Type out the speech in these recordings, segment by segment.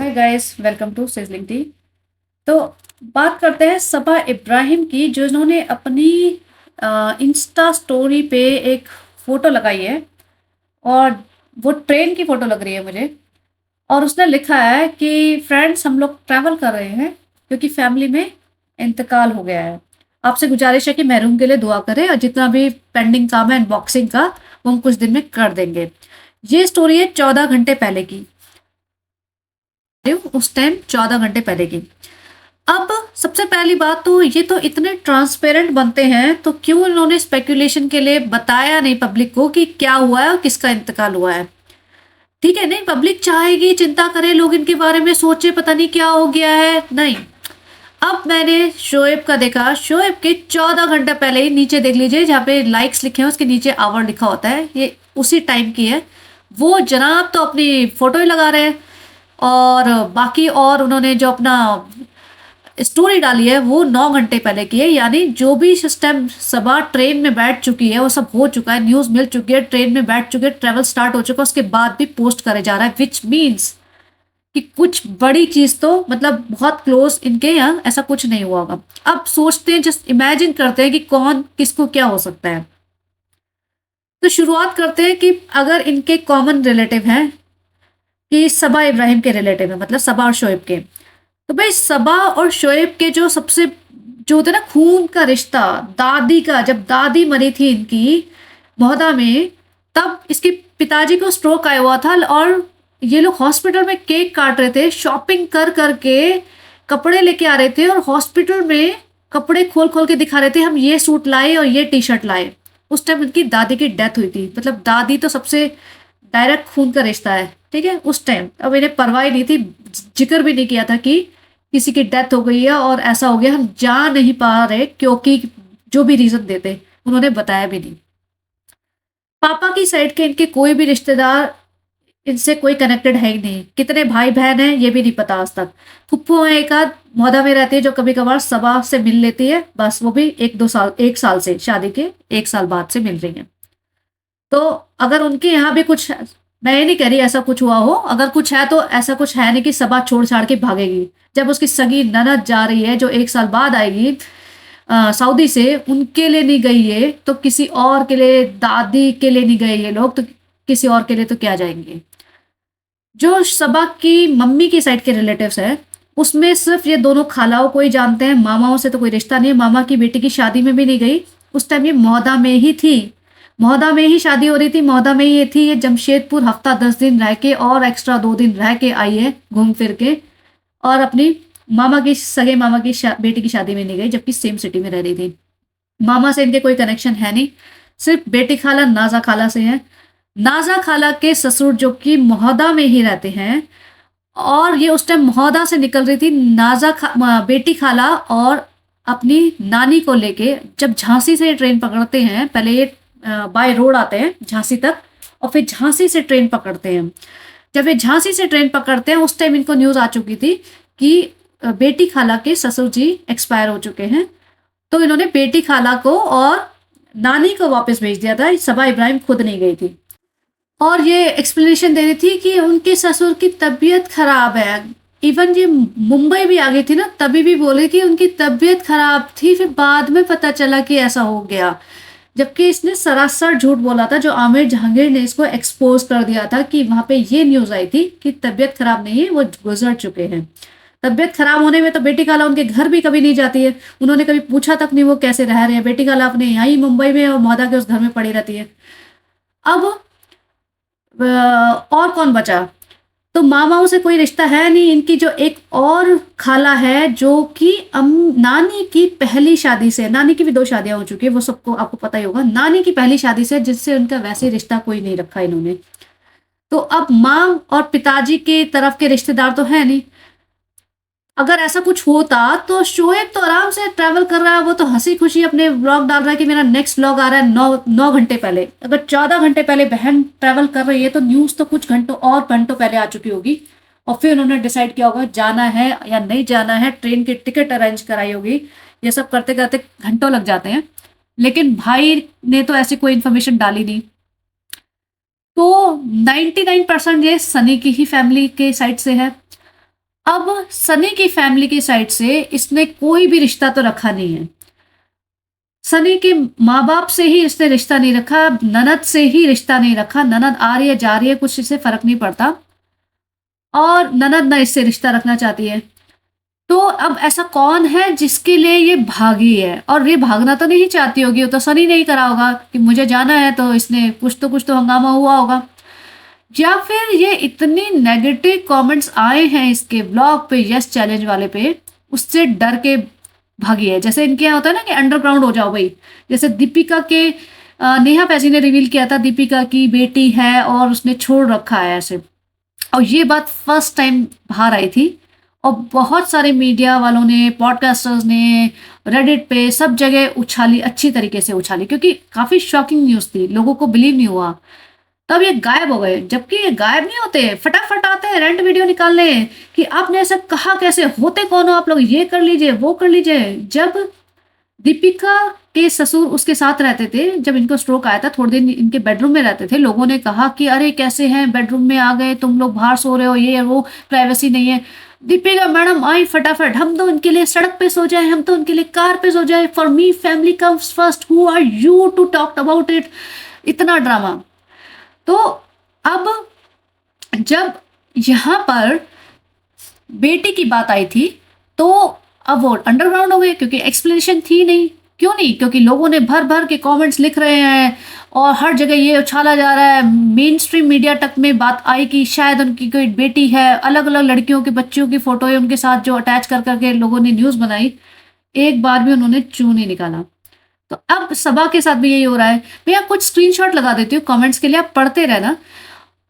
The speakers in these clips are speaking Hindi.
Hi guys, welcome to sizzling tea. तो बात करते हैं सबा इब्राहिम की, जो इन्होंने अपनी इंस्टा स्टोरी पे एक फ़ोटो लगाई है। और वो ट्रेन की फ़ोटो लग रही है मुझे। और उसने लिखा है कि फ्रेंड्स, हम लोग ट्रैवल कर रहे हैं क्योंकि फैमिली में इंतकाल हो गया है। आपसे गुजारिश है कि महरूम के लिए दुआ करें, और जितना भी पेंडिंग काम है अनबॉक्सिंग का, वो हम कुछ दिन में कर देंगे। ये स्टोरी है 14 घंटे पहले की। उस टाइम 14 घंटे पहले की। अब सबसे पहली बात तो ये तो इतने ट्रांसपेरेंट बनते हैं, तो क्यों इन्होंने स्पेकुलेशन के लिए बताया नहीं पब्लिक को कि क्या हुआ है और किसका इंतकाल हुआ है। ठीक है, नहीं पब्लिक चाहेगी, चिंता करे, लोग इनके बारे में सोचे पता नहीं क्या हो गया है। नहीं, अब मैंने शोएब का देखा। शोएब के 14 घंटे पहले ही नीचे देख लीजिए, जहाँ पे लाइक्स लिखे हैं उसके नीचे आवर लिखा होता है, ये उसी टाइम की है। वो जनाब तो अपनी फोटो ही लगा रहे हैं। और बाकी और उन्होंने जो अपना स्टोरी डाली है वो 9 घंटे पहले की है। यानी जो भी सिस्टम सबा ट्रेन में बैठ चुकी है वो सब हो चुका है, न्यूज़ मिल चुकी है, ट्रेन में बैठ चुके हैं, ट्रेवल स्टार्ट हो चुका है, उसके बाद भी पोस्ट करे जा रहा है, विच मीन्स कि कुछ बड़ी चीज़ तो मतलब बहुत क्लोज इनके यहाँ ऐसा कुछ नहीं हुआ होगा। अब सोचते हैं, जस्ट इमेजिन करते हैं कि कौन किसको क्या हो सकता है। तो शुरुआत करते हैं कि अगर इनके कॉमन रिलेटिव हैं, कि सबा इब्राहिम के रिलेटिव है, मतलब सबा और शोएब के। तो भाई सबा और शोएब के जो सबसे जो होते हैं ना खून का रिश्ता, दादी का, जब दादी मरी थी इनकी मोहदा में, तब इसके पिताजी को स्ट्रोक आया हुआ था। और ये लोग हॉस्पिटल में केक काट रहे थे, शॉपिंग कर करके कपड़े लेके आ रहे थे, और हॉस्पिटल में कपड़े खोल खोल के दिखा रहे थे, हम ये सूट लाए और ये टी शर्ट लाए। उस टाइम उनकी दादी की डेथ हुई थी। मतलब दादी तो सबसे डायरेक्ट खून का रिश्ता है, ठीक है। उस टाइम अब इन्हें परवाह ही नहीं थी, जिक्र भी नहीं किया था कि किसी की डेथ हो गई है और ऐसा हो गया, हम जा नहीं पा रहे, क्योंकि जो भी रीजन देते उन्होंने बताया भी नहीं। पापा की साइड के इनके कोई भी रिश्तेदार इनसे कोई कनेक्टेड है ही नहीं। कितने भाई बहन हैं ये भी नहीं पता आज तक। फुप्पो है एक आध, मोहदा में रहती है, जो कभी कभार सबा से मिल लेती है, बस वो भी 1-2 साल, 1 साल से, शादी के 1 साल बाद से मिल रही है। तो अगर उनके यहाँ भी कुछ, मैं ये नहीं कह रही ऐसा कुछ हुआ हो, अगर कुछ है तो ऐसा कुछ है नहीं कि सबा छोड़ छाड़ के भागेगी। जब उसकी सगी ननद जा रही है जो 1 साल बाद आएगी सऊदी से, उनके लिए नहीं गई ये तो किसी और के लिए, दादी के लिए नहीं गए ये लोग तो किसी और के लिए तो क्या जाएंगे। जो सबा की मम्मी की साइड के रिलेटिव्स हैं, उसमें सिर्फ ये दोनों खालाओं को ही जानते हैं, मामाओं से तो कोई रिश्ता नहीं है। मामा की बेटी की शादी में भी नहीं गई, उस टाइम ये मोहदा में ही थी। मोहदा में ही शादी हो रही थी, मोहदा में ही ये थी। ये जमशेदपुर हफ्ता 10 दिन रह के और एक्स्ट्रा 2 दिन रह के आई है घूम फिर के, और अपनी मामा की, सगे मामा की बेटी की शादी में नहीं गई, जबकि सेम सिटी में रह रही थी। मामा से इनके कोई कनेक्शन है नहीं, सिर्फ बेटी खाला नाजा खाला से है। नाजा खाला के ससुर जो कि मोहदा में ही रहते हैं, और ये उस टाइम मोहदा से निकल रही थी बेटी खाला और अपनी नानी को लेके, जब झांसी से ट्रेन पकड़ते हैं। पहले ये बाय रोड आते हैं झांसी तक, और फिर झांसी से ट्रेन पकड़ते हैं। जब ये झांसी से ट्रेन पकड़ते हैं, उस टाइम इनको न्यूज़ आ चुकी थी कि बेटी खाला के ससुर जी एक्सपायर हो चुके हैं। तो इन्होंने बेटी खाला को और नानी को वापस भेज दिया था, सबा इब्राहिम खुद नहीं गई थी। और ये एक्सप्लेनेशन दे रही थी कि उनके ससुर की तबीयत खराब है। इवन ये मुंबई भी आ गई थी ना, तभी भी बोले कि उनकी तबीयत खराब थी, फिर बाद में पता चला कि ऐसा हो गया। जबकि इसने सरासर झूठ बोला था, जो आमिर जहांगीर ने इसको एक्सपोज कर दिया था कि वहां पे ये न्यूज आई थी कि तबीयत खराब नहीं है, वो गुजर चुके हैं। तबीयत खराब होने में तो बेटी खाला उनके घर भी कभी नहीं जाती है, उन्होंने कभी पूछा तक नहीं वो कैसे रह रहे हैं। बेटी खाला अपने यहाँ ही मुंबई में और मोहदा के उस घर में पड़ी रहती है। अब और कौन बचा, तो मामाओं से कोई रिश्ता है नहीं। इनकी जो एक और खाला है, जो कि नानी की पहली शादी से, नानी की भी 2 शादियां हो चुकी है, वो सबको आपको पता ही होगा, नानी की पहली शादी से, जिससे उनका वैसे रिश्ता कोई नहीं रखा इन्होंने। तो अब माँ और पिताजी के तरफ के रिश्तेदार तो है नहीं। अगर ऐसा कुछ होता तो शोएब तो आराम से ट्रैवल कर रहा है, वो तो हंसी खुशी अपने व्लॉग डाल रहा है कि मेरा नेक्स्ट व्लॉग आ रहा है 9 घंटे पहले। अगर 14 घंटे पहले बहन ट्रैवल कर रही है तो न्यूज़ तो कुछ घंटों पहले आ चुकी होगी। और फिर उन्होंने डिसाइड किया होगा जाना है या नहीं जाना है, ट्रेन की टिकट अरेंज कराई होगी। ये सब करते करते घंटों लग जाते हैं, लेकिन भाई ने तो ऐसी कोई इन्फॉर्मेशन डाली नहीं। तो 99% ये सनी की ही फैमिली के साइड से है। अब सनी की फैमिली की साइड से इसने कोई भी रिश्ता तो रखा नहीं है। सनी के माँ-बाप से ही इसने रिश्ता नहीं रखा, ननद से ही रिश्ता नहीं रखा, ननद आ रही है, जा रही है, कुछ इसे फ़र्क नहीं पड़ता और ननद ना इससे रिश्ता रखना चाहती है। तो अब ऐसा कौन है जिसके लिए ये भागी है? और ये भागना तो नहीं चाहती होगी, वो तो सनी ने ही करा होगा कि मुझे जाना है तो इसने कुछ तो हंगामा हुआ होगा। या फिर ये इतनी नेगेटिव कमेंट्स आए हैं इसके ब्लॉग पे यस चैलेंज वाले पे, उससे डर के भागी है। जैसे इनके यहाँ होता है ना कि अंडरग्राउंड हो जाओ भई। जैसे दीपिका के नेहा फैज़ी ने रिवील किया था दीपिका की बेटी है और उसने छोड़ रखा है ऐसे। और ये बात फर्स्ट टाइम बाहर आई थी और बहुत सारे मीडिया वालों ने, पॉडकास्टर्स ने, रेडिट पे सब जगह उछाली, अच्छी तरीके से उछाली क्योंकि काफ़ी शॉकिंग न्यूज़ थी, लोगों को बिलीव नहीं हुआ। तब ये गायब हो गए, जबकि ये गायब नहीं होते, फटाफट आते हैं रेंट वीडियो निकालने कि आपने ऐसा कहा कैसे, होते कौन हो आप लोग, ये कर लीजिए, वो कर लीजिए। जब दीपिका के ससुर उसके साथ रहते थे, जब इनको स्ट्रोक आया था, थोड़े दिन इनके बेडरूम में रहते थे, लोगों ने कहा कि अरे कैसे हैं, बेडरूम में आ गए, तुम लोग बाहर सो रहे हो, ये वो, प्राइवेसी नहीं है। दीपिका मैडम आई फटाफट, हम तो उनके लिए सड़क पे सो जाए, हम तो उनके लिए कार पे सो जाए, for me family comes first, who are you to talk about it. इतना ड्रामा। तो अब जब यहाँ पर बेटी की बात आई थी, तो अब वो अंडरग्राउंड हो गए क्योंकि एक्सप्लेनेशन थी नहीं। क्यों नहीं? क्योंकि लोगों ने भर-भर के कमेंट्स लिख रहे हैं और हर जगह ये उछाला जा रहा है। मेन स्ट्रीम मीडिया तक में बात आई कि शायद उनकी कोई बेटी है, अलग-अलग लड़कियों के बच्चियों की फ़ोटो है उनके साथ जो अटैच कर के लोगों ने न्यूज़ बनाई। एक बार भी उन्होंने चूँ नहीं निकाला। तो अब सबा के साथ भी यही हो रहा है। भैया कुछ स्क्रीनशॉट लगा देती हूँ कमेंट्स के लिए, आप पढ़ते रहना।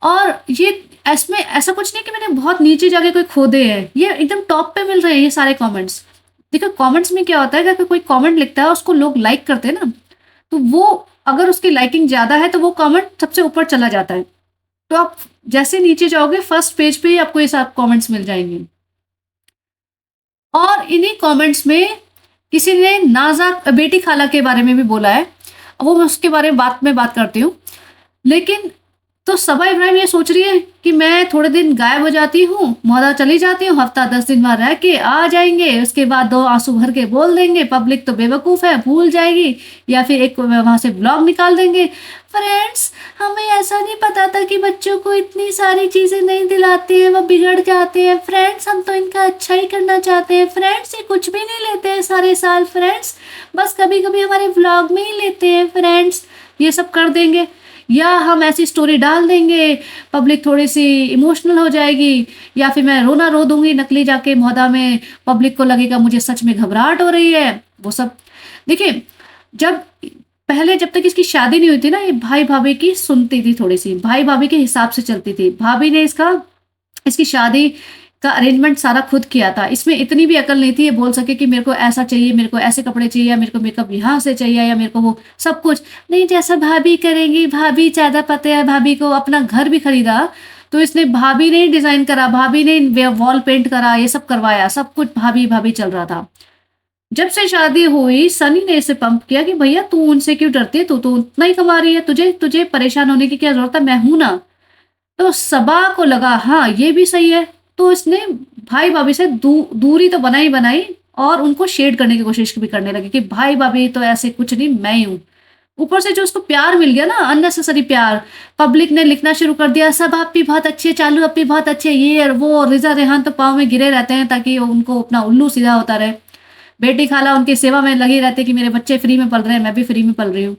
और ये इसमें ऐसा कुछ नहीं कि मैंने बहुत नीचे जाके कोई खोदे हैं, ये एकदम टॉप पे मिल रहे हैं ये सारे कमेंट्स। देखो कमेंट्स में क्या होता है कि अगर कोई कमेंट लिखता है उसको लोग लाइक करते हैं ना, तो वो अगर उसकी लाइकिंग ज़्यादा है तो वो कमेंट सबसे ऊपर चला जाता है। तो आप जैसे नीचे जाओगे फर्स्ट पेज पे ही आपको ये सब कमेंट्स मिल जाएँगे। और इन्हीं कमेंट्स में किसी ने नाज़ा बेटी खाला के बारे में भी बोला है, वो मैं उसके बारे में बात करती हूँ। लेकिन तो सबा इब्राहिम ये सोच रही है कि मैं थोड़े दिन गायब हो जाती हूँ, मोहरा चली जाती हूँ, हफ्ता 10 दिन वहाँ रह के आ जाएँगे, उसके बाद 2 आँसू भर के बोल देंगे, पब्लिक तो बेवकूफ़ है, भूल जाएगी या फिर एक वहाँ से ब्लॉग निकाल देंगे। फ्रेंड्स, हमें ऐसा नहीं पता था कि बच्चों को इतनी सारी चीज़ें नहीं दिलाते हैं, वो बिगड़ जाते हैं। फ्रेंड्स, हम तो इनका अच्छा ही करना चाहते हैं। फ्रेंड्स, ये कुछ भी नहीं लेते हैं सारे साल। फ्रेंड्स, बस कभी-कभी हमारे व्लॉग में ही लेते हैं। फ्रेंड्स, ये सब कर देंगे या हम ऐसी स्टोरी डाल देंगे, पब्लिक थोड़ी-सी इमोशनल हो जाएगी या फिर मैं रोना रो दूँगी नकली जाके मोहदा में, पब्लिक को लगेगा मुझे सच में घबराहट हो रही है। वो सब देखिए, जब पहले जब तक इसकी शादी नहीं हुई थी ना, ये भाई-भाभी की सुनती थी थोड़ी-सी, भाई-भाभी के हिसाब से चलती थी। भाभी ने इसकी शादी का अरेंजमेंट सारा खुद किया था। इसमें इतनी भी अकल नहीं थी ये बोल सके कि मेरे को ऐसा चाहिए, मेरे को ऐसे कपड़े चाहिए या मेरे को मेकअप यहाँ से चाहिए या मेरे को वो सब कुछ। नहीं, जैसा भाभी करेंगी, भाभी ज़्यादा पता है भाभी को। अपना घर भी खरीदा, तो इसने भाभी ने ही डिज़ाइन करा, भाभी ने वॉल पेंट करा, ये सब करवाया, सब कुछ भाभी-भाभी चल रहा था। जब से शादी हुई, सनी ने इसे पंप किया कि भैया तू उनसे क्यों डरती है? तू तो उतना ही कमा रही है, तुझे तुझे परेशान होने की क्या ज़रूरत है? मैं हूँ ना। तो सबा को लगा हाँ, ये भी सही है। तो इसने भाई-भाभी से दूरी तो बनाई बनाई और उनको शेड करने की कोशिश भी करने लगी कि भाई-भाभी तो ऐसे कुछ नहीं, मैं ही हूँ। ऊपर से जो उसको प्यार मिल गया ना, अननेसेसरी प्यार, पब्लिक ने लिखना शुरू कर दिया, सब आप भी बहुत अच्छे, चालू आप भी बहुत अच्छे, ये और वो। रिज़ा रेहान तो पाँव में गिरे रहते हैं ताकि उनको अपना उल्लू सीधा होता रहे। बेटी खाला उनकी सेवा में लगी रहती है कि मेरे बच्चे फ्री में पल रहे हैं, मैं भी फ्री में पल रही हूँ।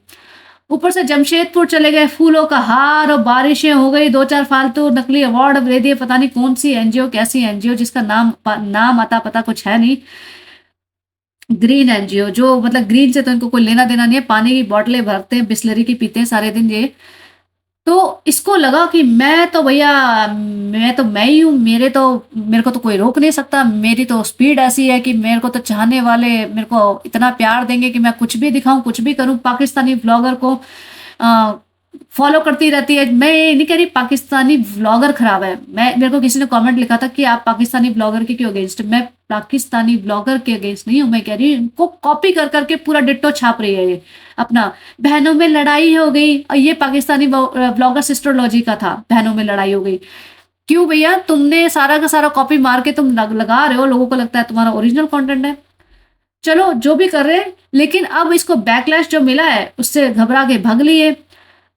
ऊपर से जमशेदपुर चले गए, फूलों का हार और बारिशें हो गई, 2-4 फालतू नकली अवार्ड दे दिए, पता नहीं कौन-सी एनजीओ, कैसी एनजीओ जिसका नाम अता पता कुछ है नहीं। ग्रीन एनजीओ, जो मतलब ग्रीन से तो इनको कोई लेना-देना नहीं है, पानी की बॉटलें भरते हैं, बिसलेरी की पीते हैं सारे दिन ये। तो इसको लगा कि मैं तो भैया मैं ही हूँ, मेरे को तो कोई रोक नहीं सकता, मेरी तो स्पीड ऐसी है कि मेरे को तो चाहने वाले मेरे को इतना प्यार देंगे कि मैं कुछ भी दिखाऊँ, कुछ भी करूँ। पाकिस्तानी व्लॉगर को फॉलो करती रहती है। मैं ये नहीं कह रही पाकिस्तानी व्लॉगर खराब है। मेरे को किसी ने कमेंट लिखा था कि आप पाकिस्तानी व्लॉगर के क्यों अगेंस्ट? मैं पाकिस्तानी व्लॉगर के अगेंस्ट नहीं हूँ, मैं कह रही हूँ इनको कॉपी कर के पूरा डिट्टो छाप रही है ये अपना। बहनों में लड़ाई हो गई और ये पाकिस्तानी व्लॉगर सिस्टरोलॉजी का था, बहनों में लड़ाई हो गई। क्यों भैया, तुमने सारा का सारा कॉपी मार के तुम लगा रहे हो, लोगों को लगता है तुम्हारा ओरिजिनल कंटेंट है। चलो जो भी कर रहे हैं, लेकिन अब इसको बैकलैश जो मिला है उससे घबरा के भाग लिए।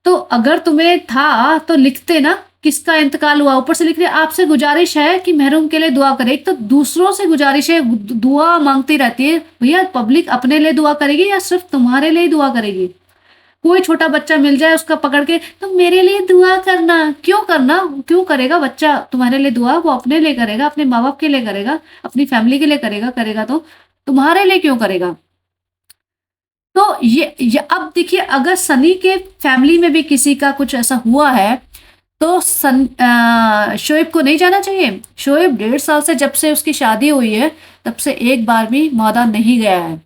तो अगर तुम्हें था तो लिखते ना किसका इंतकाल हुआ, ऊपर से लिख रहे आपसे गुजारिश है कि महरूम के लिए दुआ करें। एक तो दूसरों से गुजारिश है, दुआ मांगती रहती है। भैया पब्लिक अपने लिए दुआ करेगी या सिर्फ तुम्हारे लिए दुआ करेगी? कोई छोटा बच्चा मिल जाए उसका पकड़ के तो मेरे लिए दुआ करना, क्यों करना? क्यों करेगा बच्चा तुम्हारे लिए दुआ? वो अपने लिए करेगा, अपने माँ बाप के लिए करेगा, अपनी फैमिली के लिए करेगा। करेगा तो तुम्हारे लिए क्यों करेगा? तो ये अब देखिए, अगर सनी के फैमिली में भी किसी का कुछ ऐसा हुआ है तो शोएब को नहीं जाना चाहिए। शोएब 1.5 साल से, जब से उसकी शादी हुई है तब से एक बार भी मौदा नहीं गया है,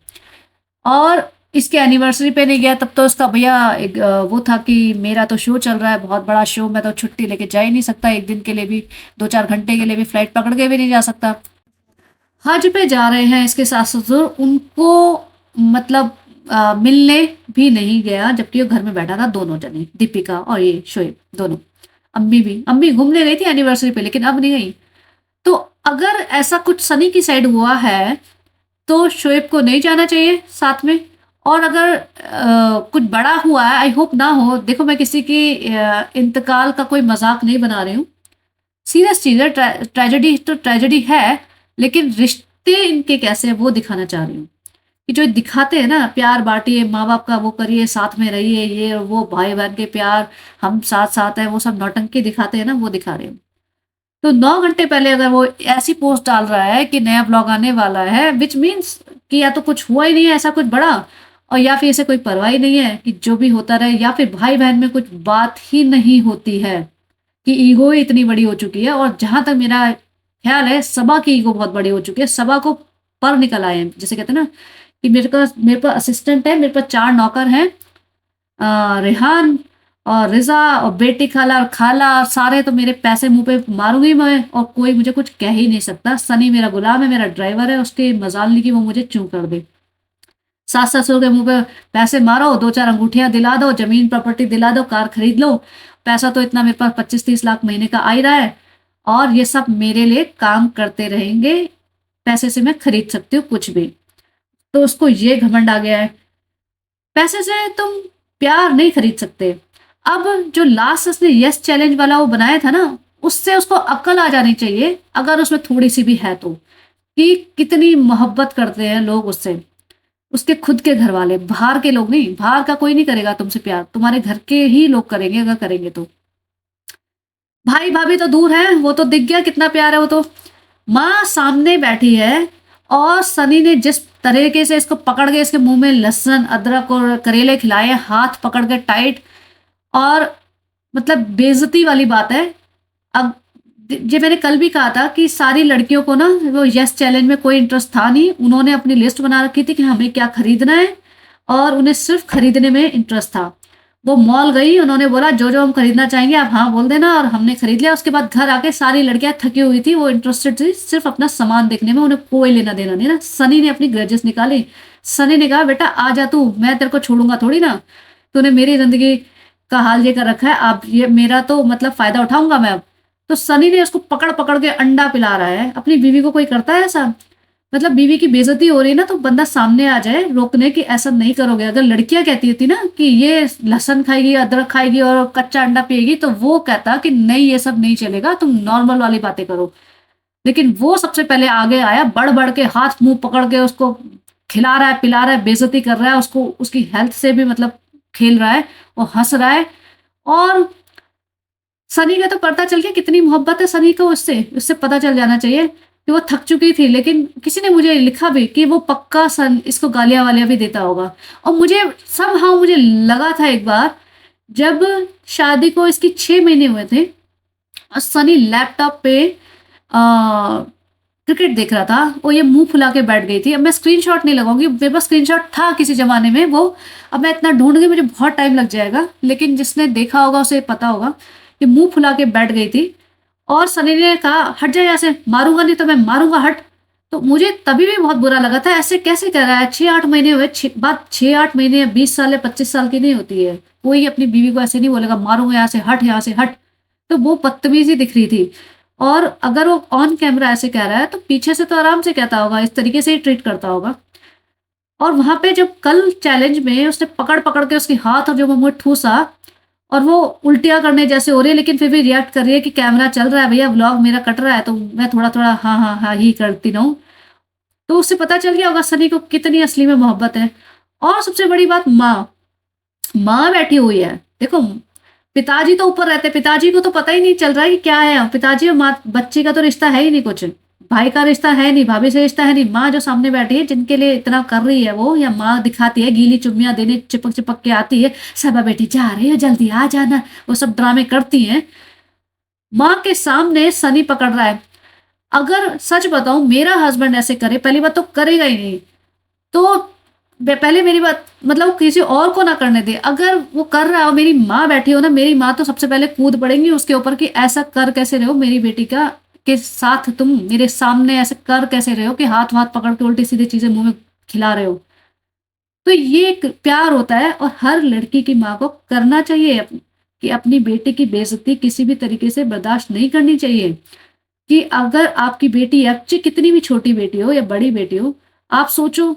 और इसके एनिवर्सरी पे नहीं गया। तब तो उसका भैया एक वो था कि मेरा तो शो चल रहा है, बहुत बड़ा शो, मैं तो छुट्टी लेके जा ही नहीं सकता, एक दिन के लिए भी, 2-4 घंटे के लिए भी फ्लाइट पकड़ के भी नहीं जा सकता। हज पे जा रहे हैं इसके सास ससुर, उनको मतलब मिलने भी नहीं गया, जबकि वो घर में बैठा था। दोनों जने, दीपिका और ये शोएब दोनों। अम्मी घूमने गई थी एनिवर्सरी पे, लेकिन अब नहीं गई। तो अगर ऐसा कुछ सनी की साइड हुआ है तो शोएब को नहीं जाना चाहिए साथ में। और अगर कुछ बड़ा हुआ है, आई होप ना हो। देखो मैं किसी की इंतकाल का कोई मजाक नहीं बना रही हूँ, सीरियस चीज़ है। ट्रेजेडी तो ट्रेजेडी है, लेकिन रिश्ते इनके कैसे हैं वो दिखाना चाह रही हूँ। कि जो दिखाते हैं ना, प्यार बांटिए, माँ बाप का वो करिए, साथ में रहिए, ये और वो, भाई बहन के प्यार, हम साथ साथ हैं, वो सब नौटंकी दिखाते हैं ना, वो दिखा रहे हूँ। तो 9 घंटे पहले अगर वो ऐसी पोस्ट डाल रहा है कि नया ब्लॉग आने वाला है, विच मीन्स कि या तो कुछ हुआ ही नहीं है ऐसा कुछ बड़ा, और या फिर इसे कोई परवाह ही नहीं है कि जो भी होता रहे, या फिर भाई बहन में कुछ बात ही नहीं होती है, कि ईगो ही इतनी बड़ी हो चुकी है। और जहां तक मेरा ख्याल है, सबा की ईगो बहुत बड़ी हो चुकी है। सबा को पर निकल आए हैं, जैसे कहते हैं ना कि मेरे पास असिस्टेंट है, मेरे पास 4 नौकर हैं, रेहान और रिजा और बेटी खाला और खाला, और सारे तो मेरे पैसे मुंह पे मारूंगी मैं, और कोई मुझे कुछ कह ही नहीं सकता। सनी मेरा गुलाम है, मेरा ड्राइवर है, उसके मजाल नहीं कि वो मुझे चूं कर दे। सास ससुर के मुंह पे पैसे मारो, 2-4 अंगूठियां दिला दो, जमीन प्रॉपर्टी दिला दो, कार खरीद लो। पैसा तो इतना मेरे पास 25-30 लाख महीने का आ ही रहा है, और ये सब मेरे लिए काम करते रहेंगे। पैसे से मैं खरीद सकती हूँ कुछ भी। तो उसको ये घमंड आ गया है, पैसे से तुम प्यार नहीं खरीद सकते। अब जो लास्ट उसने यस चैलेंज वाला वो बनाया था ना, उससे उसको अक्ल आ जानी चाहिए, अगर उसमें थोड़ी सी भी है तो, कि कितनी मोहब्बत करते हैं लोग उससे, उसके खुद के घर वाले, बाहर के लोग नहीं। बाहर का कोई नहीं करेगा तुमसे प्यार, तुम्हारे घर के ही लोग करेंगे, अगर करेंगे तो। भाई भाभी तो दूर है, वो तो दिख गया कितना प्यार है। वो तो माँ सामने बैठी है, और सनी ने जिस तरीके से इसको पकड़ के इसके मुंह में लहसुन अदरक और करेले खिलाए, हाथ पकड़ के टाइट, और मतलब बेइज्जती वाली बात है। अब ये मैंने कल भी कहा था कि सारी लड़कियों को ना वो यस चैलेंज में कोई इंटरेस्ट था नहीं। उन्होंने अपनी लिस्ट बना रखी थी कि हमें क्या खरीदना है, और उन्हें सिर्फ खरीदने में इंटरेस्ट था। वो मॉल गई, उन्होंने बोला जो जो हम खरीदना चाहेंगे आप हाँ बोल देना, और हमने खरीद लिया। उसके बाद घर आके सारी लड़कियां थकी हुई थी, वो इंटरेस्टेड थी सिर्फ अपना सामान देखने में, उन्हें कोई लेना देना नहीं ना। सनी ने अपनी ग्रजेस निकाली। सनी ने कहा बेटा आ जा तू, मैं तेरे को छोड़ूंगा थोड़ी ना, तूने मेरी जिंदगी का हाल ये कर रखा है, अब ये मेरा तो मतलब फायदा उठाऊंगा मैं अब। तो सनी ने उसको पकड़ पकड़ के अंडा पिला रहा है। अपनी बीवी को कोई करता है ऐसा? मतलब बीवी की बेइज्जती हो रही है ना, तो बंदा सामने आ जाए रोकने की, ऐसा नहीं करोगे। अगर लड़कियां कहती थी ना कि ये लहसुन खाएगी, अदरक खाएगी और कच्चा अंडा पिएगी, तो वो कहता कि नहीं ये सब नहीं चलेगा, तुम नॉर्मल वाली बातें करो। लेकिन वो सबसे पहले आगे आया, बढ़ बढ़ के हाथ मुंह पकड़ के उसको खिला रहा है, पिला रहा है, बेइज्जती कर रहा है उसको, उसकी हेल्थ से भी मतलब खेल रहा है, वो हंस रहा है। और सनी का तो पता चल गया कितनी मोहब्बत है सनी को उससे, उससे पता चल जाना चाहिए कि वो थक चुकी थी। लेकिन किसी ने मुझे लिखा भी कि वो पक्का इसको गालियां वालियां भी देता होगा। और मुझे सब हाँ मुझे लगा था एक बार, जब शादी को इसकी 6 महीने हुए थे, और सनी लैपटॉप पे क्रिकेट देख रहा था, वो ये मुंह फुला के बैठ गई थी। अब मैं स्क्रीनशॉट नहीं लगाऊंगी, मेरे पास स्क्रीनशॉट था किसी जमाने में वो, अब मैं इतना ढूंढूंगी मुझे बहुत टाइम लग जाएगा, लेकिन जिसने देखा होगा उसे पता होगा कि मुंह फुला के बैठ गई थी। और सनी ने कहा हट जा यहाँ से, मारूंगा नहीं तो मैं मारूंगा, हट। तो मुझे तभी भी बहुत बुरा लगा था, ऐसे कैसे कर रहा है? 6-8 महीने हुए, बात 6-8 महीने 20 साल या 25 साल की नहीं होती है। कोई अपनी बीवी को ऐसे नहीं बोलेगा मारूंगा यहाँ से, हट यहाँ से हट। तो वो बदतमीजी दिख रही थी। और अगर वो ऑन कैमरा ऐसे कह रहा है तो पीछे से तो आराम से कहता होगा, इस तरीके से ही ट्रीट करता होगा। और वहां पे जब कल चैलेंज में उसने पकड़ पकड़ के उसके हाथ और जो मुंह में ठूसा, और वो उल्टियां करने जैसे हो रही है लेकिन फिर भी रिएक्ट कर रही है कि कैमरा चल रहा है भैया, व्लॉग मेरा कट रहा है, तो मैं थोड़ा थोड़ा हाँ हाँ हाँ ही करती रहूं। तो उससे पता चल गया होगा सनी को कितनी असली में मोहब्बत है। और सबसे बड़ी बात, माँ माँ बैठी हुई है, देखो। पिताजी तो ऊपर रहते, पिताजी को तो पता ही नहीं चल रहा है कि क्या है, पिताजी और माँ बच्ची का तो रिश्ता है ही नहीं कुछ, भाई का रिश्ता है नहीं, भाभी से रिश्ता है नहीं। माँ जो सामने बैठी है जिनके लिए इतना कर रही है वो, या माँ दिखाती है गीली चुम्मियां देने चिपक चिपक के आती है, सबा बेटी जा रही है जल्दी आ जाना, वो सब ड्रामे करती हैं। माँ के सामने सनी पकड़ रहा है। अगर सच बताऊं मेरा हस्बैंड ऐसे करे, पहली बात तो करेगा ही नहीं, तो पहले मेरी बात मतलब किसी और को ना करने दे। अगर वो कर रहा हो, मेरी माँ बैठी हो ना, मेरी माँ तो सबसे पहले कूद पड़ेंगी उसके ऊपर कि ऐसा कर कैसे रहे हो मेरी बेटी का के साथ, तुम मेरे सामने ऐसे कर कैसे रहे हो कि हाथ हाथ पकड़ के उल्टी सीधी चीजें मुंह में खिला रहे हो। तो ये एक प्यार होता है, और हर लड़की की माँ को करना चाहिए कि अपनी बेटी की बेइज्जती किसी भी तरीके से बर्दाश्त नहीं करनी चाहिए। कि अगर आपकी बेटी अच्छी, कितनी भी छोटी बेटी हो या बड़ी बेटी हो, आप सोचो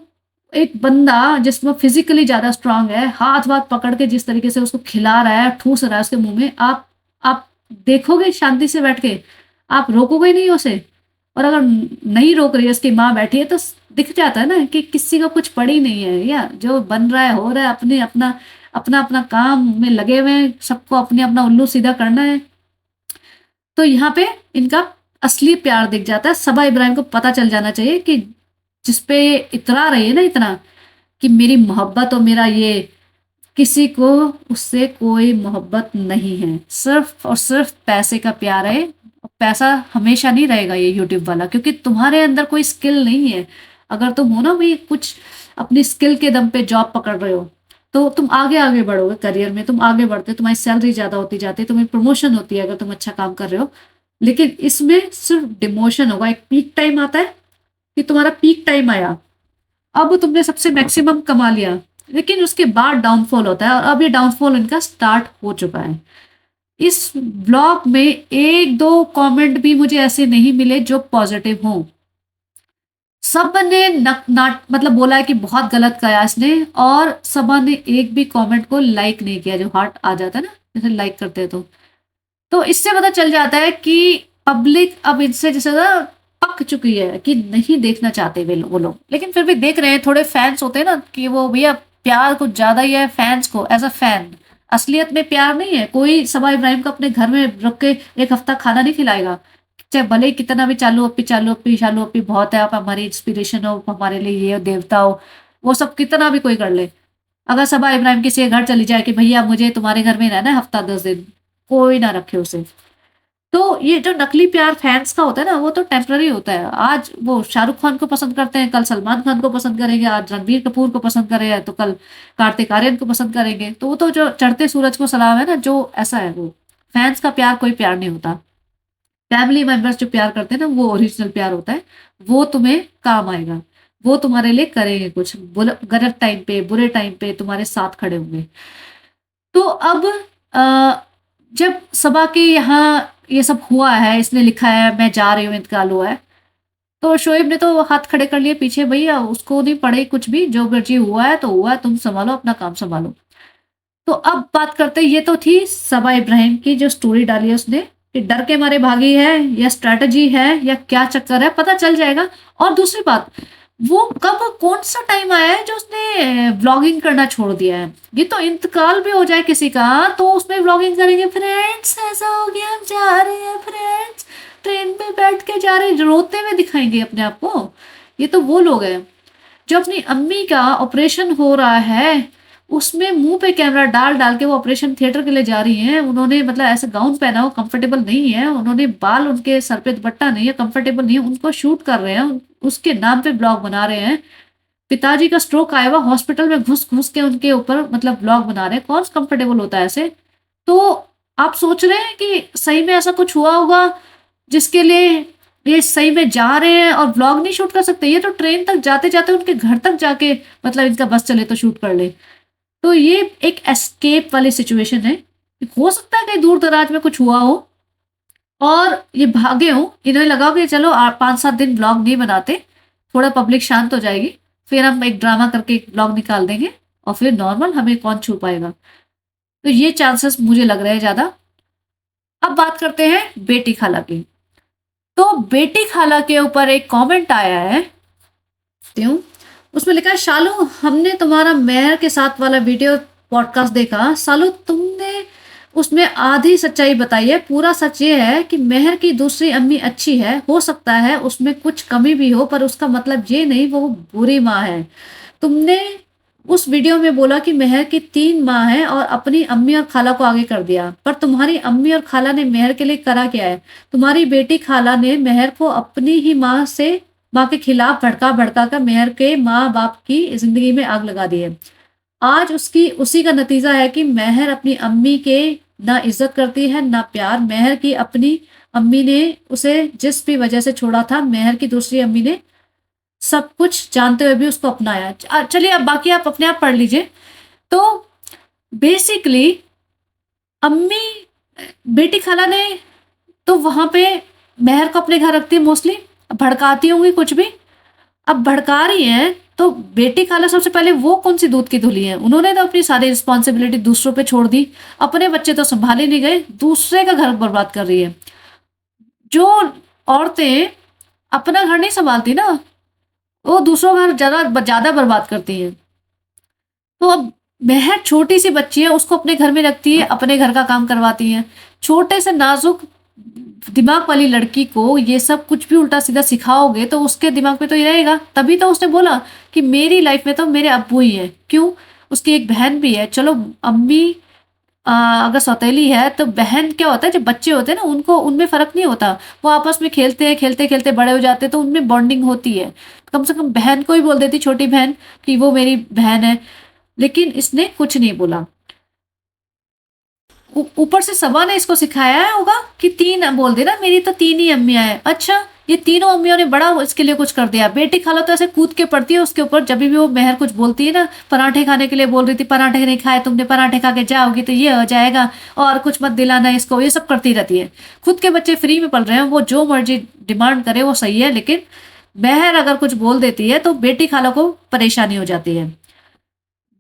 एक बंदा जिसमें फिजिकली ज्यादा स्ट्रांग है, हाथ वाथ पकड़ के जिस तरीके से उसको खिला रहा है, ठूस रहा है उसके मुंह में, आप देखोगे शांति से बैठ के, आप रोकोगे नहीं उसे। और अगर नहीं रोक रही है, उसकी माँ बैठी है, तो दिख जाता है ना कि किसी का कुछ पड़ी नहीं है, या जो बन रहा है हो रहा है, अपने अपना अपना अपना काम में लगे हुए हैं, सबको अपने अपना उल्लू सीधा करना है। तो यहाँ पे इनका असली प्यार दिख जाता है। सबा इब्राहिम को पता चल जाना चाहिए कि जिसपे ये इतरा रही है ना इतना, कि मेरी मोहब्बत और मेरा ये, किसी को उससे कोई मोहब्बत नहीं है, सिर्फ और सिर्फ पैसे का प्यार है। पैसा हमेशा नहीं रहेगा ये यूट्यूब वाला, क्योंकि तुम्हारे अंदर कोई स्किल नहीं है। अगर तुम हो ना भाई कुछ अपनी स्किल के दम पे जॉब पकड़ रहे हो, तो तुम आगे आगे बढ़ोगे करियर में, तुम आगे बढ़ते हो, तुम्हारी सैलरी ज्यादा होती जाती है, तुम्हें प्रमोशन होती है अगर तुम अच्छा काम कर रहे हो। लेकिन इसमें सिर्फ डिमोशन होगा, एक पीक टाइम आता है कि तुम्हारा पीक टाइम आया, अब तुमने सबसे मैक्सिमम कमा लिया, लेकिन उसके बाद डाउनफॉल होता है, और अब ये डाउनफॉल इनका स्टार्ट हो चुका है। इस ब्लॉग में एक दो कमेंट भी मुझे ऐसे नहीं मिले जो पॉजिटिव हों। सब ने मतलब बोला है कि बहुत गलत कहा इसने, और सबा ने एक भी कमेंट को लाइक नहीं किया, जो हार्ट आ जाता है ना जैसे लाइक करते हैं। तो इससे पता चल जाता है कि पब्लिक अब इनसे जैसे ना पक चुकी है, कि नहीं देखना चाहते वो लोग, लेकिन फिर भी देख रहे हैं। थोड़े फैंस होते हैं ना कि वो भैया प्यार कुछ ज्यादा ही है फैंस को, एज अ फैन। असलियत में प्यार नहीं है। कोई सबा इब्राहिम को अपने घर में रुक के एक हफ्ता खाना नहीं खिलाएगा, चाहे भले ही कितना भी चालू अप्पी चालू अप्पी चालू अप्पी बहुत है, आप हमारी इंस्पिरेशन हो, हमारे लिए ये देवता हो, वो सब कितना भी कोई कर ले। अगर सबा इब्राहिम किसी के घर चली जाए कि भैया मुझे तुम्हारे घर में रहना है हफ्ता 10 दिन, कोई ना रखे उसे। तो ये जो नकली प्यार फैंस का होता है ना, वो तो टेम्पररी होता है। आज वो शाहरुख खान को पसंद करते हैं, कल सलमान खान को पसंद करेंगे, आज रणबीर कपूर को पसंद करेंगे, तो कल कार्तिक आर्यन को पसंद करेंगे। तो वो तो जो चढ़ते सूरज को सलाम है ना, जो ऐसा है वो। फैंस का प्यार कोई प्यार नहीं होता। फैमिली मेंबर्स जो प्यार करते हैं ना, वो ओरिजिनल प्यार होता है। वो तुम्हें काम आएगा, वो तुम्हारे लिए करेंगे कुछ, गलत टाइम पे बुरे टाइम पे तुम्हारे साथ खड़े होंगे। तो अब जब सबा के यहाँ ये सब हुआ है, इसने लिखा है मैं जा रही हूँ, इंतकाल हुआ है, तो शोएब ने तो हाथ खड़े कर लिए पीछे, भैया उसको नहीं पड़े कुछ भी, जो मर्जी हुआ है तो हुआ है, तुम संभालो अपना काम संभालो। तो अब बात करते हैं, ये तो थी सबा इब्राहिम की जो स्टोरी डाली है उसने, कि डर के मारे भागी है या स्ट्रैटेजी है या क्या चक्कर है, पता चल जाएगा। और दूसरी बात, वो कब कौन सा टाइम आया है जो उसने व्लॉगिंग करना छोड़ दिया है। ये तो इंतकाल भी हो जाए किसी का तो उसमें व्लॉगिंग करेंगे, फ्रेंड्स ऐसा हो गया हम जा रहे हैं, फ्रेंड्स ट्रेन पे बैठ के जा रहे हैं, रोते हुए दिखाएंगे अपने आप को। ये तो वो लोग हैं जो अपनी अम्मी का ऑपरेशन हो रहा है, उसमें मुंह पे कैमरा डाल डाल के वो ऑपरेशन थिएटर के लिए जा रही हैं। उन्होंने मतलब ऐसा गाउन पहना हो, कंफर्टेबल नहीं है, उन्होंने बाल, उनके सर पे दुपट्टा नहीं है, कंफर्टेबल नहीं है, उनको शूट कर रहे हैं, उसके नाम पे ब्लॉग बना रहे हैं। पिताजी का स्ट्रोक आया हुआ, हॉस्पिटल में घुस घुस के उनके ऊपर मतलब ब्लॉग बना रहे हैं। कौन कंफर्टेबल होता है ऐसे। तो आप सोच रहे हैं कि सही में ऐसा कुछ हुआ होगा जिसके लिए ये सही में जा रहे हैं और ब्लॉग नहीं शूट कर सकते। ये तो ट्रेन तक जाते जाते उनके घर तक जाके मतलब इनका बस चले तो शूट कर ले। तो ये एक एस्केप वाली सिचुएशन है। हो सकता है कहीं दूर दराज में कुछ हुआ हो, और ये भागे हूँ, इन्हें लगा कि चलो 5-7 दिन ब्लॉग नहीं बनाते, थोड़ा पब्लिक शांत हो जाएगी, फिर हम एक ड्रामा करके एक ब्लॉग निकाल देंगे और फिर नॉर्मल हमें कौन छू पाएगा। तो ये चांसेस मुझे लग रहे हैं ज़्यादा। अब बात करते हैं बेटी खाला की। तो बेटी खाला के ऊपर एक कमेंट आया है, क्यों? उसमें लिखा है, शालू हमने तुम्हारा मेहर के साथ वाला वीडियो पॉडकास्ट देखा, शालू तुमने उसमें आधी सच्चाई बताई है, पूरा सच ये है कि मेहर की दूसरी अम्मी अच्छी है, हो सकता है उसमें कुछ कमी भी हो, पर उसका मतलब ये नहीं वो बुरी माँ है। तुमने उस वीडियो में बोला कि मेहर की 3 माँ हैं और अपनी अम्मी और खाला को आगे कर दिया, पर तुम्हारी अम्मी और खाला ने मेहर के लिए करा क्या है? तुम्हारी बेटी खाला ने मेहर को अपनी ही माँ के खिलाफ भड़का भड़का कर मेहर के माँ बाप की जिंदगी में आग लगा दी है। आज उसकी उसी का नतीजा है कि मेहर अपनी अम्मी के ना इज्जत करती है ना प्यार। मेहर की अपनी अम्मी ने उसे जिस भी वजह से छोड़ा था, मेहर की दूसरी अम्मी ने सब कुछ जानते हुए भी उसको अपनाया। चलिए अब बाकी आप अपने आप पढ़ लीजिए। तो बेसिकली अम्मी बेटी खाला ने तो वहां पे मेहर को अपने घर रखती है, मोस्टली भड़काती होंगी कुछ भी। अब भड़का रही हैं तो बेटी खाला सबसे पहले वो कौन सी दूध की धुली है? उन्होंने तो अपनी सारी रिस्पॉन्सिबिलिटी दूसरों पे छोड़ दी, अपने बच्चे तो संभाले नहीं गए, दूसरे का घर बर्बाद कर रही है। जो औरतें अपना घर नहीं संभालती ना, वो दूसरों का घर ज्यादा बर्बाद करती हैं। तो अब मेहर छोटी सी बच्ची है, उसको अपने घर में रखती है, अपने घर का काम करवाती है। छोटे से नाजुक दिमाग वाली लड़की को ये सब कुछ भी उल्टा सीधा सिखाओगे तो उसके दिमाग में तो ये रहेगा। तभी तो उसने बोला कि मेरी लाइफ में तो मेरे अब्बू ही है। क्यों? उसकी एक बहन भी है। चलो अम्मी अगर सौतेली है तो बहन क्या होता है, जब बच्चे होते हैं ना उनको उनमें फर्क नहीं होता, वो आपस में खेलते हैं, खेलते खेलते बड़े हो जाते हैं, तो उनमें बॉन्डिंग होती है। कम से कम बहन को ही बोल देती, छोटी बहन, कि वो मेरी बहन है। लेकिन इसने कुछ नहीं बोला। ऊपर से सबा ने इसको सिखाया होगा कि 3 बोल देना, मेरी तो 3 ही अम्मियां हैं। अच्छा, ये तीनों अम्मियों ने बड़ा इसके लिए कुछ कर दिया। बेटी खाला तो ऐसे कूद के पड़ती है उसके ऊपर, जब भी वो मेहर कुछ बोलती है ना, पराठे खाने के लिए बोल रही थी, पराठे नहीं खाए तुमने, पराठे खा के जाओगी तो ये हो जाएगा, और कुछ मत दिलाना इसको, ये सब करती रहती है। खुद के बच्चे फ्री में पल रहे हैं, वो जो मर्जी डिमांड करे वो सही है, लेकिन मेहर अगर कुछ बोल देती है तो बेटी खाला को परेशानी हो जाती है।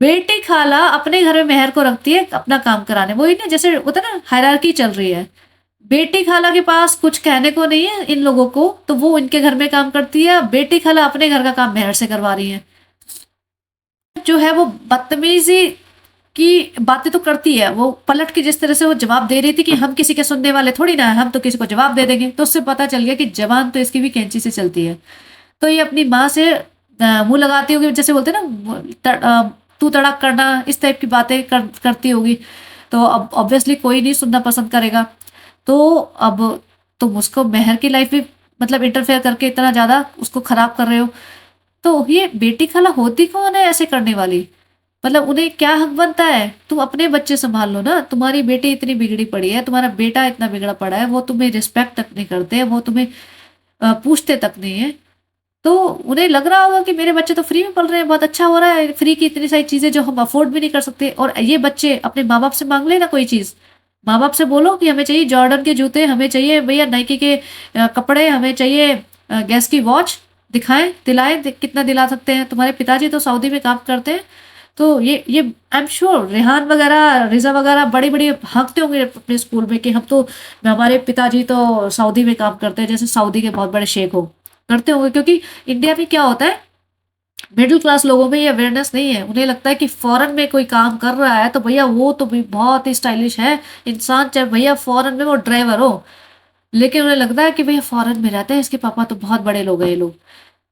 बेटी खाला अपने घर में मेहर को रखती है अपना काम कराने, वही ना जैसे होता है ना, हायरार्की चल रही है। बेटी खाला के पास कुछ कहने को नहीं है इन लोगों को, तो वो इनके घर में काम करती है। बेटी खाला अपने घर का काम मेहर से करवा रही है। जो है वो बदतमीजी की बातें तो करती है, वो पलट के जिस तरह से वो जवाब दे रही थी कि हम किसी के सुनने वाले थोड़ी ना है, हम तो किसी को जवाब दे देंगे, तो उससे पता चल गया कि जवान तो इसकी भी कैंची से चलती है। तो ये अपनी माँ से मुंह लगाती होगी, जैसे बोलते हैं ना, तू तड़ाक करना, इस टाइप की बातें करती होगी। तो अब ऑब्वियसली कोई नहीं सुनना पसंद करेगा। तो अब तुम उसको मेहर की लाइफ में मतलब इंटरफेयर करके इतना ज़्यादा उसको खराब कर रहे हो, तो ये बेटी खाला होती कौन है ऐसे करने वाली? मतलब उन्हें क्या हक बनता है? तुम अपने बच्चे संभाल लो ना। तुम्हारी बेटी इतनी बिगड़ी पड़ी है, तुम्हारा बेटा इतना बिगड़ा पड़ा है, वो तुम्हें रिस्पेक्ट तक नहीं करते, वो तुम्हें पूछते तक नहीं है। तो उन्हें लग रहा होगा कि मेरे बच्चे तो फ्री में पढ़ रहे हैं, बहुत अच्छा हो रहा है, फ्री की इतनी सारी चीज़ें जो हम अफोर्ड भी नहीं कर सकते। और ये बच्चे अपने माँ बाप से मांग ले ना कोई चीज़, माँ बाप से बोलो कि हमें चाहिए जॉर्डन के जूते, हमें चाहिए भैया नाइकी के कपड़े, हमें चाहिए गैस की वॉच, दिखाएं दिलाएं, कितना दिला सकते हैं। तुम्हारे पिताजी तो सऊदी में काम करते हैं, तो ये आई एम श्योर रेहान वगैरह, रिजा वगैरह बड़ी बड़ी हाँकते होंगे अपने स्कूल में कि हम तो, हमारे पिताजी तो सऊदी में काम करते हैं, जैसे सऊदी के बहुत बड़े शेख हो, करते होंगे। क्योंकि इंडिया में क्या होता है, मिडिल क्लास लोगों में ये अवेयरनेस नहीं है। उन्हें लगता है कि फॉरेन में कोई काम कर रहा है तो भैया वो तो भी बहुत ही स्टाइलिश है इंसान, चाहे भैया फॉरेन में वो ड्राइवर हो। लेकिन उन्हें लगता है कि भैया फॉरेन में रहते हैं, इसके पापा तो बहुत बड़े लोग हैं ये लोग।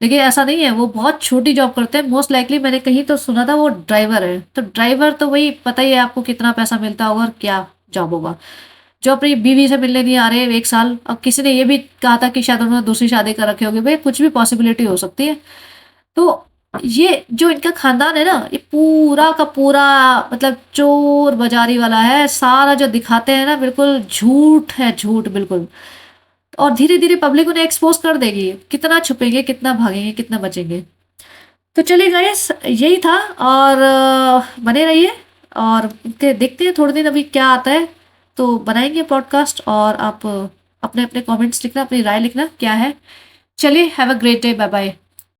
लेकिन ऐसा नहीं है, वो बहुत छोटी जॉब करते हैं। मोस्ट लाइकली मैंने कहीं तो सुना था वो ड्राइवर है। तो ड्राइवर तो वही पता ही है आपको कितना पैसा मिलता होगा और क्या जॉब होगा। जो अपनी बीवी से मिलने नहीं आ रहे 1 साल, अब किसी ने ये भी कहा था कि शायद उन्होंने दूसरी शादी कर रखी होगी, भाई कुछ भी पॉसिबिलिटी हो सकती है। तो ये जो इनका खानदान है ना, ये पूरा का पूरा मतलब चोर बाजारी वाला है। सारा जो दिखाते हैं ना बिल्कुल झूठ है, झूठ बिल्कुल। और धीरे धीरे पब्लिक उन्हें एक्सपोज कर देगी, कितना छुपेंगे, कितना भागेंगे, कितना बचेंगे। तो चलिए गाइस, यही था। और बने रहिए और देखते हैं थोड़े दिन अभी क्या आता है, तो बनाएंगे पॉडकास्ट और आप अपने अपने कमेंट्स लिखना, अपनी राय लिखना क्या है। चलिए, have a great day, bye bye.